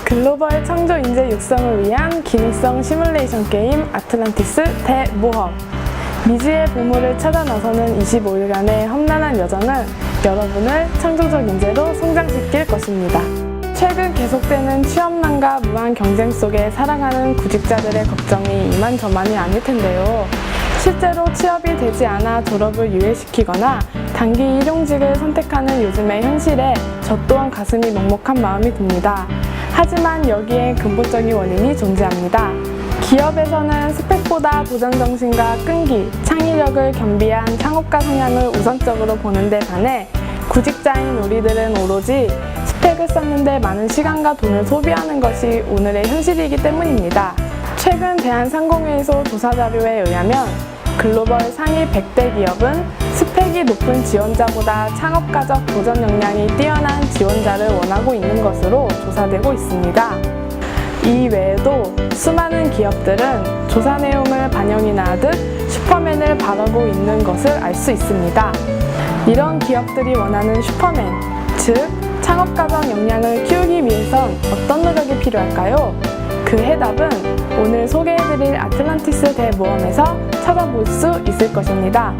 글로벌 창조 인재 육성을 위한 기능성 시뮬레이션 게임 아틀란티스 대모험. 미지의 보물을 찾아 나서는 25일간의 험난한 여정은 여러분을 창조적 인재로 성장시킬 것입니다. 최근 계속되는 취업난과 무한 경쟁 속에 살아가는 구직자들의 걱정이 이만저만이 아닐 텐데요. 실제로 취업이 되지 않아 졸업을 유예시키거나 단기 일용직을 선택하는 요즘의 현실에 저 또한 가슴이 먹먹한 마음이 듭니다. 하지만 여기에 근본적인 원인이 존재합니다. 기업에서는 스펙보다 도전정신과 끈기, 창의력을 겸비한 창업가 성향을 우선적으로 보는 데 반해 구직자인 우리들은 오로지 스펙을 쌓는 데 많은 시간과 돈을 소비하는 것이 오늘의 현실이기 때문입니다. 최근 대한상공회의소 조사자료에 의하면 글로벌 상위 100대 기업은 스펙이 높은 지원자보다 창업가적 도전 역량이 뛰어난 지원자를 원하고 있는 것으로 조사되고 있습니다. 이 외에도 수많은 기업들은 조사 내용을 반영이나 하듯 슈퍼맨을 바라보고 있는 것을 알 수 있습니다. 이런 기업들이 원하는 슈퍼맨, 즉 창업가적 역량을 키우기 위해선 어떤 노력이 필요할까요? 그 해답은 오늘 소개해드릴 아틀란티스 대모험에서 찾아볼 수 있을 것입니다.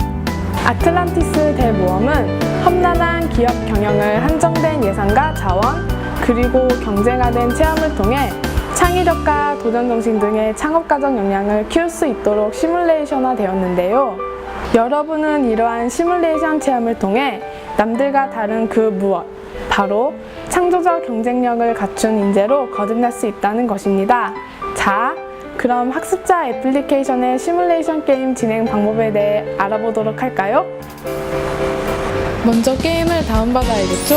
아틀란티스 대모험은 험난한 기업 경영을 한정된 예산과 자원, 그리고 경쟁화된 체험을 통해 창의력과 도전정신 등의 창업가적 역량을 키울 수 있도록 시뮬레이션화 되었는데요. 여러분은 이러한 시뮬레이션 체험을 통해 남들과 다른 그 무엇, 바로 창조적 경쟁력을 갖춘 인재로 거듭날 수 있다는 것입니다. 자, 그럼 학습자 애플리케이션의 시뮬레이션 게임 진행 방법에 대해 알아보도록 할까요? 먼저 게임을 다운받아야겠죠?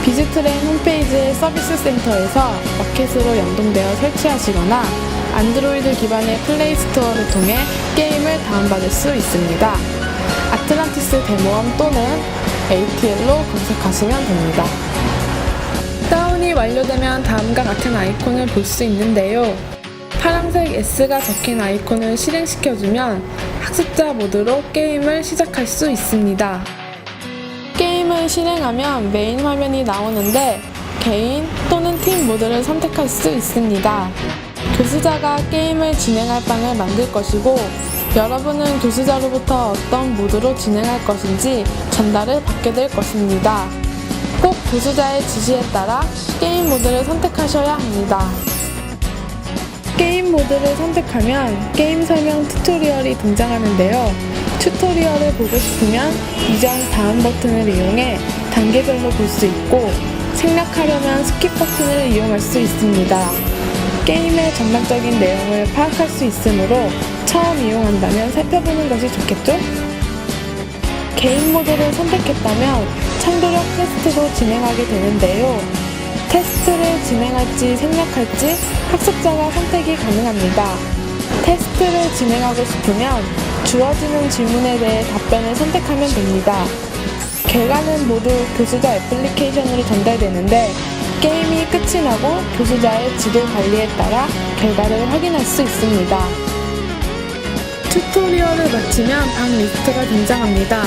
비즈트레인 홈페이지의 서비스 센터에서 마켓으로 연동되어 설치하시거나 안드로이드 기반의 플레이 스토어를 통해 게임을 다운받을 수 있습니다. 아틀란티스 대모험 또는 ATL로 검색하시면 됩니다. 다운이 완료되면 다음과 같은 아이콘을 볼 수 있는데요. 파란색 S가 적힌 아이콘을 실행시켜주면 학습자 모드로 게임을 시작할 수 있습니다. 게임을 실행하면 메인 화면이 나오는데 개인 또는 팀 모드를 선택할 수 있습니다. 교수자가 게임을 진행할 방을 만들 것이고 여러분은 교수자로부터 어떤 모드로 진행할 것인지 전달을 받게 될 것입니다. 꼭 교수자의 지시에 따라 게임 모드를 선택하셔야 합니다. 게임 모드를 선택하면 게임 설명 튜토리얼이 등장하는데요. 튜토리얼을 보고 싶으면 이전 다음 버튼을 이용해 단계별로 볼 수 있고 생략하려면 스킵 버튼을 이용할 수 있습니다. 게임의 전반적인 내용을 파악할 수 있으므로 처음 이용한다면 살펴보는 것이 좋겠죠? 개인 모드를 선택했다면 창조력 테스트도 진행하게 되는데요. 테스트를 진행할지 생략할지 학습자가 선택이 가능합니다. 테스트를 진행하고 싶으면 주어지는 질문에 대해 답변을 선택하면 됩니다. 결과는 모두 교수자 애플리케이션으로 전달되는데 게임이 끝이 나고 교수자의 지도 관리에 따라 결과를 확인할 수 있습니다. 튜토리얼을 마치면 방 리스트가 등장합니다.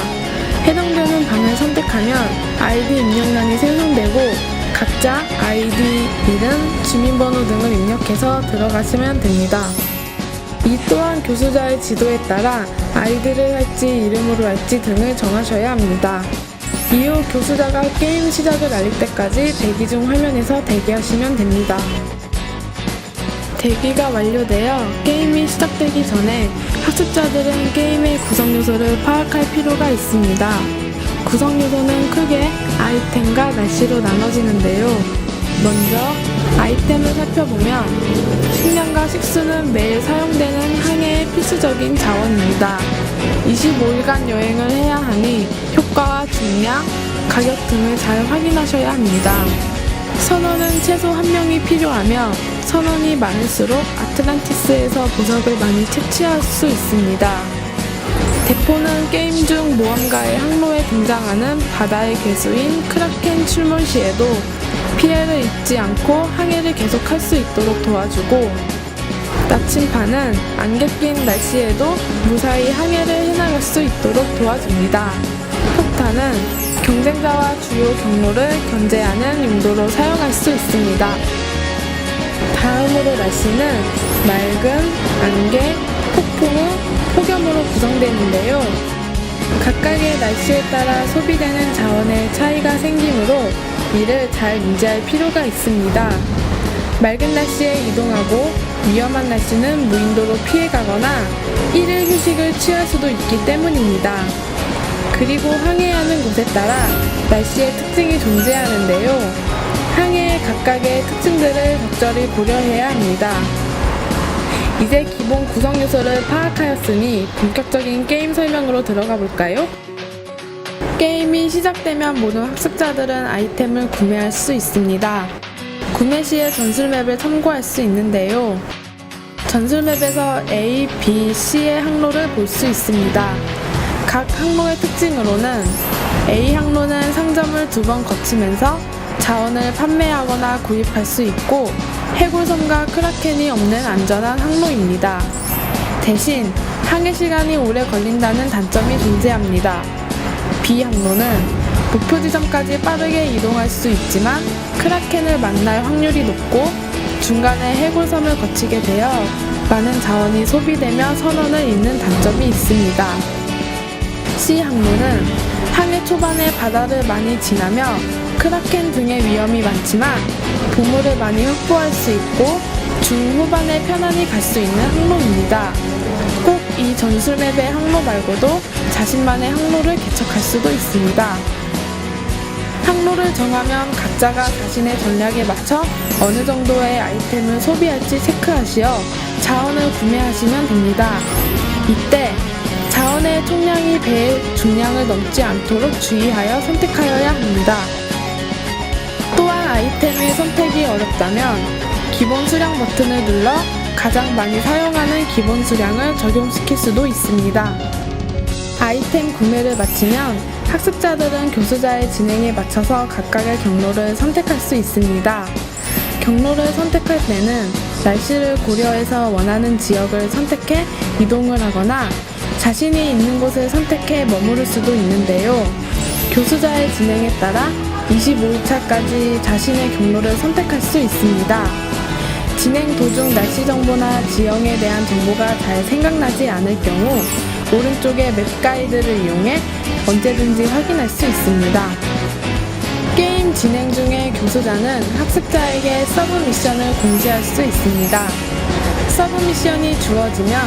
해당되는 방을 선택하면 아이디 입력란이 생성되고 각자 아이디, 이름, 주민번호 등을 입력해서 들어가시면 됩니다. 이 또한 교수자의 지도에 따라 아이디를 할지 이름으로 할지 등을 정하셔야 합니다. 이후 교수자가 게임 시작을 알릴 때까지 대기 중 화면에서 대기하시면 됩니다. 대기가 완료되어 게임이 시작되기 전에 학습자들은 게임의 구성 요소를 파악할 필요가 있습니다. 구성 요소는 크게 아이템과 날씨로 나눠지는데요. 먼저 아이템을 살펴보면 식량과 식수는 매일 사용되는 항해의 필수적인 자원입니다. 25일간 여행을 해야 하니 효과와 중량, 가격 등을 잘 확인하셔야 합니다. 선원은 최소 1명이 필요하며 선원이 많을수록 아틀란티스에서 보석을 많이 채취할 수 있습니다. 대포는 게임 중 모험가의 항로에 등장하는 바다의 괴수인 크라켄 출몰 시에도 피해를 입지 않고 항해를 계속할 수 있도록 도와주고 나침판은 안개 낀 날씨에도 무사히 항해를 해나갈 수 있도록 도와줍니다. 폭탄은 경쟁자와 주요 경로를 견제하는 용도로 사용할 수 있습니다. 다음으로 날씨는 맑음, 안개, 폭풍우, 폭염으로 구성되는데요. 각각의 날씨에 따라 소비되는 자원의 차이가 생기므로 이를 잘 인지할 필요가 있습니다. 맑은 날씨에 이동하고 위험한 날씨는 무인도로 피해가거나 일일 휴식을 취할 수도 있기 때문입니다. 그리고 항해하는 곳에 따라 날씨의 특징이 존재하는데요. 항해의 각각의 특징들을 적절히 고려해야 합니다. 이제 기본 구성 요소를 파악하였으니 본격적인 게임 설명으로 들어가 볼까요? 게임이 시작되면 모든 학습자들은 아이템을 구매할 수 있습니다. 구매 시에 전술맵을 참고할 수 있는데요. 전술맵에서 A, B, C의 항로를 볼 수 있습니다. 각 항로의 특징으로는 A 항로는 상점을 2번 거치면서 자원을 판매하거나 구입할 수 있고 해골섬과 크라켄이 없는 안전한 항로입니다. 대신 항해 시간이 오래 걸린다는 단점이 존재합니다. B 항로는 목표 지점까지 빠르게 이동할 수 있지만 크라켄을 만날 확률이 높고 중간에 해골섬을 거치게 되어 많은 자원이 소비되며 선원을 잃는 단점이 있습니다. C 항로는 항해 초반에 바다를 많이 지나며 크라켄 등의 위험이 많지만 보물을 많이 확보할 수 있고 중후반에 편안히 갈 수 있는 항로입니다. 꼭 이 전술맵의 항로 말고도 자신만의 항로를 개척할 수도 있습니다. 항로를 정하면 각자가 자신의 전략에 맞춰 어느 정도의 아이템을 소비할지 체크하시어 자원을 구매하시면 됩니다. 이때 자원의 총량이 배의 중량을 넘지 않도록 주의하여 선택하여야 합니다. 또한 아이템의 선택이 어렵다면 기본 수량 버튼을 눌러 가장 많이 사용하는 기본 수량을 적용시킬 수도 있습니다. 아이템 구매를 마치면 학습자들은 교수자의 진행에 맞춰서 각각의 경로를 선택할 수 있습니다. 경로를 선택할 때는 날씨를 고려해서 원하는 지역을 선택해 이동을 하거나 자신이 있는 곳을 선택해 머무를 수도 있는데요. 교수자의 진행에 따라 25일차까지 자신의 경로를 선택할 수 있습니다. 진행 도중 날씨 정보나 지형에 대한 정보가 잘 생각나지 않을 경우 오른쪽의 맵 가이드를 이용해 언제든지 확인할 수 있습니다. 게임 진행 중에 교수자는 학습자에게 서브 미션을 공지할 수 있습니다. 서브 미션이 주어지면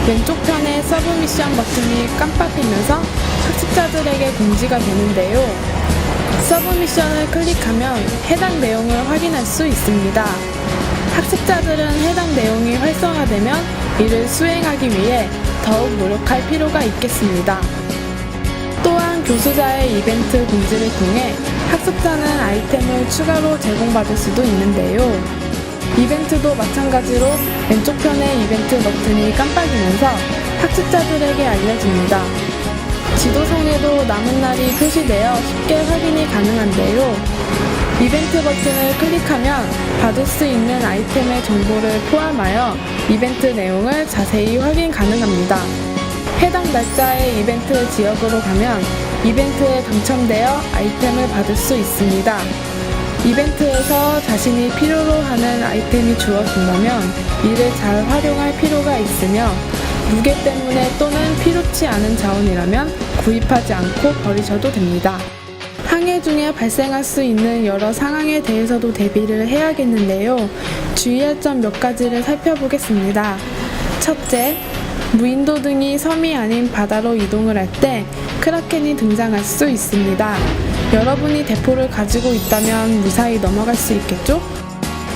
왼쪽 편에 서브 미션 버튼이 깜빡이면서 학습자들에게 공지가 되는데요. 서브 미션을 클릭하면 해당 내용을 확인할 수 있습니다. 학습자들은 해당 내용이 활성화되면 이를 수행하기 위해 더욱 노력할 필요가 있겠습니다. 또한 교수자의 이벤트 공지를 통해 학습자는 아이템을 추가로 제공받을 수도 있는데요. 이벤트도 마찬가지로 왼쪽 편의 이벤트 버튼이 깜빡이면서 학습자들에게 알려집니다. 지도상에도 남은 날이 표시되어 쉽게 확인이 가능한데요. 이벤트 버튼을 클릭하면 받을 수 있는 아이템의 정보를 포함하여 이벤트 내용을 자세히 확인 가능합니다. 해당 날짜의 이벤트 지역으로 가면 이벤트에 당첨되어 아이템을 받을 수 있습니다. 이벤트에서 자신이 필요로 하는 아이템이 주어진다면 이를 잘 활용할 필요가 있으며 무게 때문에 또는 필요치 않은 자원이라면 구입하지 않고 버리셔도 됩니다. 항해 중에 발생할 수 있는 여러 상황에 대해서도 대비를 해야겠는데요. 주의할 점 몇 가지를 살펴보겠습니다. 첫째, 무인도 등이 섬이 아닌 바다로 이동을 할 때 크라켄이 등장할 수 있습니다. 여러분이 대포를 가지고 있다면 무사히 넘어갈 수 있겠죠?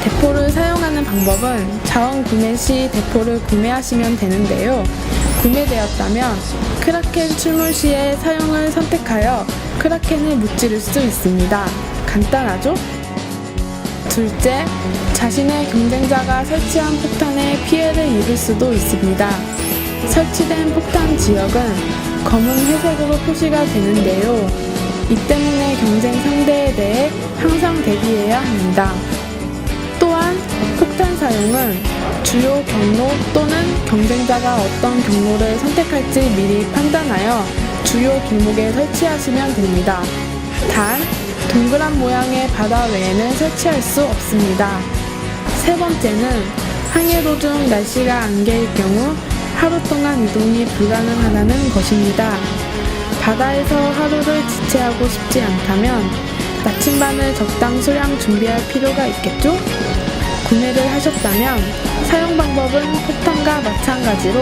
대포를 사용하는 방법은 자원 구매 시 대포를 구매하시면 되는데요. 구매되었다면 크라켄 출몰 시에 사용을 선택하여 크라켄을 무찌를 수 있습니다. 간단하죠? 둘째, 자신의 경쟁자가 설치한 폭탄에 피해를 입을 수도 있습니다. 설치된 폭탄 지역은 검은 회색으로 표시가 되는데요. 이 때문에 경쟁 상대에 대해 항상 대비해야 합니다. 또한 폭탄 사용은 주요 경로 또는 경쟁자가 어떤 경로를 선택할지 미리 판단하여 주요 길목에 설치하시면 됩니다. 단, 동그란 모양의 바다 외에는 설치할 수 없습니다. 세 번째는 항해도 중 날씨가 안개일 경우 하루 동안 이동이 불가능하다는 것입니다. 바다에서 하루를 지체하고 싶지 않다면 나침반을 적당 수량 준비할 필요가 있겠죠? 구매를 하셨다면 사용 방법은 포탄과 마찬가지로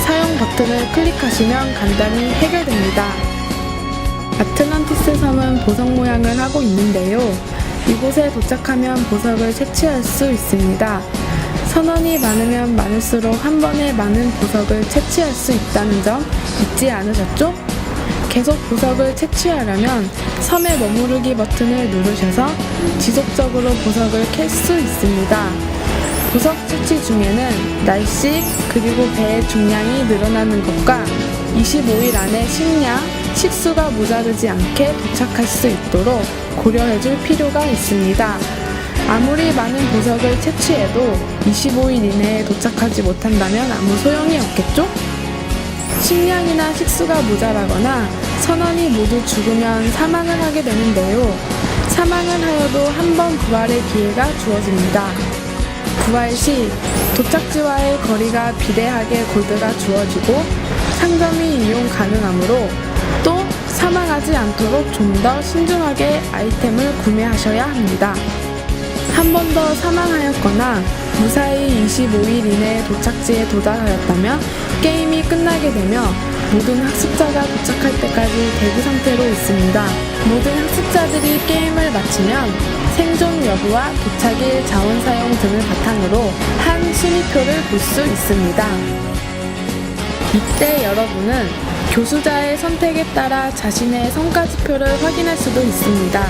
사용 버튼을 클릭하시면 간단히 해결됩니다. 아틀란티스 섬은 보석 모양을 하고 있는데요. 이곳에 도착하면 보석을 채취할 수 있습니다. 선원이 많으면 많을수록 한 번에 많은 보석을 채취할 수 있다는 점 잊지 않으셨죠? 계속 보석을 채취하려면 섬에 머무르기 버튼을 누르셔서 지속적으로 보석을 캘 수 있습니다. 보석 채취 중에는 날씨 그리고 배의 중량이 늘어나는 것과 25일 안에 식량, 식수가 모자르지 않게 도착할 수 있도록 고려해줄 필요가 있습니다. 아무리 많은 보석을 채취해도 25일 이내에 도착하지 못한다면 아무 소용이 없겠죠? 식량이나 식수가 모자라거나 선원이 모두 죽으면 사망을 하게 되는데요. 사망을 하여도 한 번 부활의 기회가 주어집니다. 부활 시 도착지와의 거리가 비례하게 골드가 주어지고 상점이 이용 가능하므로 또 사망하지 않도록 좀 더 신중하게 아이템을 구매하셔야 합니다. 한 번 더 사망하였거나 무사히 25일 이내에 도착지에 도달하였다면 게임이 끝나게 되며 모든 학습자가 도착할 때까지 대기 상태로 있습니다. 모든 학습자들이 게임을 마치면 생존 여부와 도착일 자원 사용 등을 바탕으로 한 순위표를 볼 수 있습니다. 이때 여러분은 교수자의 선택에 따라 자신의 성과지표를 확인할 수도 있습니다.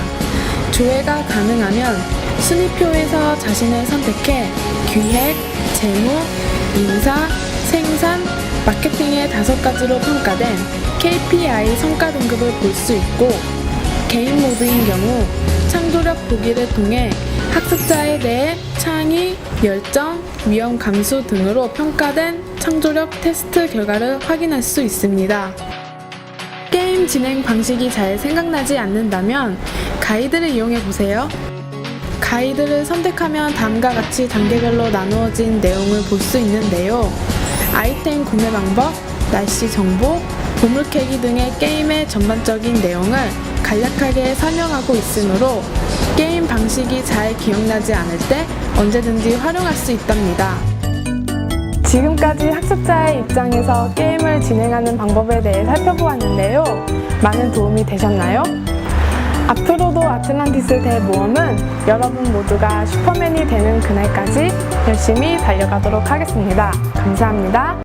조회가 가능하면 순위표에서 자신을 선택해 기획, 재무, 인사, 생산, 마케팅의 5가지로 평가된 KPI 성과 등급을 볼 수 있고 개인 모드인 경우 창조력 보기를 통해 학습자에 대해 창의, 열정, 위험 감수 등으로 평가된 창조력 테스트 결과를 확인할 수 있습니다. 게임 진행 방식이 잘 생각나지 않는다면 가이드를 이용해 보세요. 가이드를 선택하면 다음과 같이 단계별로 나누어진 내용을 볼 수 있는데요. 아이템 구매 방법, 날씨 정보, 보물 캐기 등의 게임의 전반적인 내용을 간략하게 설명하고 있으므로 게임 방식이 잘 기억나지 않을 때 언제든지 활용할 수 있답니다. 지금까지 학습자의 입장에서 게임을 진행하는 방법에 대해 살펴보았는데요. 많은 도움이 되셨나요? 앞으로도 아틀란티스 대모험은 여러분 모두가 슈퍼맨이 되는 그날까지 열심히 달려가도록 하겠습니다. 감사합니다.